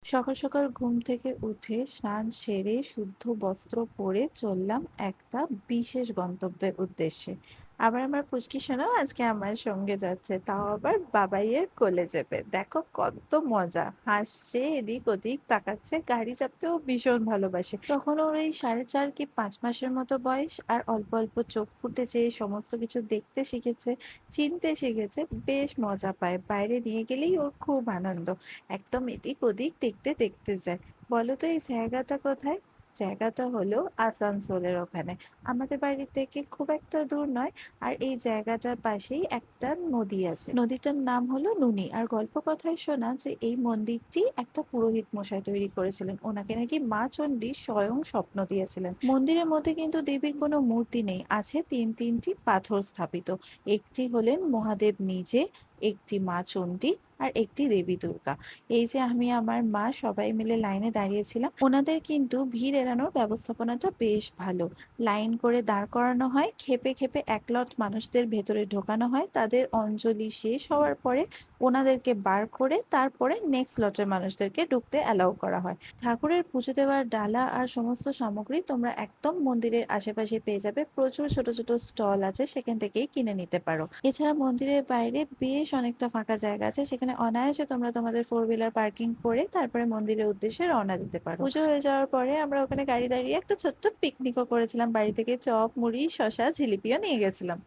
সকাল সকাল ঘুম থেকে উঠে স্নান সেরে শুদ্ধ বস্ত্র পরে চললাম একটা বিশেষ গন্তব্যের উদ্দেশ্যে। আবার আমার পুচকি সোনাও আজকে আমার সঙ্গে যাচ্ছে, তাও আবার বাবাইয়ের কোলে চেপে। দেখো কত মজা, হাসছে, এদিক ওদিক তাকাচ্ছে, গাড়ি চাপতেও ভীষণ ভালোবাসে। তখন ওর এই 4.5 কি 5 মাসের মতো বয়স, আর অল্প অল্প চোখ ফুটেছে, সমস্ত কিছু দেখতে শিখেছে, চিনতে শিখেছে, বেশ মজা পায়। বাইরে নিয়ে গেলেই ওর খুব আনন্দ, একদম এদিক ওদিক দেখতে দেখতে যায়। বলো তো এই জায়গাটা কোথায়? জায়গাটা হলো আসানসোলের ওখানে, আমাদের বাড়ি থেকে খুব একটা দূর নয়। আর এই জায়গাটার পাশেই একটা নদী আছে, নদীটার নাম হলো নুনি। আর গল্প কথায় শোনা যে এই মন্দিরটি একটা পুরোহিত মশাই তৈরি করেছিলেন, ওনাকে নাকি মা চণ্ডী স্বয়ং স্বপ্ন দিয়েছিলেন। মন্দিরের মধ্যে কিন্তু দেবীর কোনো মূর্তি নেই, আছে তিনটি পাথর স্থাপিত। একটি হলেন মহাদেব নিজে, একটি মা চণ্ডী, আর একটি দেবী দুর্গা। এই যে আমি আমার মা সবাই মিলে লাইনে দাঁড়িয়েছিলাম, ওনাদের কিন্তু ভিড় এড়ানোর ব্যবস্থাপনাটা বেশ ভালো। লাইন করে দাঁড় করানো হয়, খেপে খেপে এক লট মানুষদের ভেতরে ঢোকানো হয়, তাদের অঞ্জলি শেষ হওয়ার পরে ওনাদেরকে বার করে তারপরে নেক্সট লটের মানুষদেরকে ঢুকতে অ্যালাউ করা হয়। ঠাকুরের পুজো দেওয়ার ডালা আর সমস্ত সামগ্রী তোমরা একদম মন্দিরের আশেপাশে পেয়ে যাবে, প্রচুর ছোট ছোট স্টল আছে, সেখান থেকেই কিনে নিতে পারো। এছাড়া মন্দিরের বাইরে বেশ অনেকটা ফাঁকা জায়গা আছে, সেখানে অনায়াসে তোমরা তোমাদের ফোর হুইলার পার্কিং করে তারপরে মন্দিরের উদ্দেশ্যে রওনা দিতে পারো। পুজো হয়ে যাওয়ার পরে আমরা ওখানে গাড়ি দাঁড়িয়ে একটা ছোট্ট পিকনিকও করেছিলাম, বাড়ি থেকে চপ মুড়ি শসা জিলিপিও নিয়ে গেছিলাম।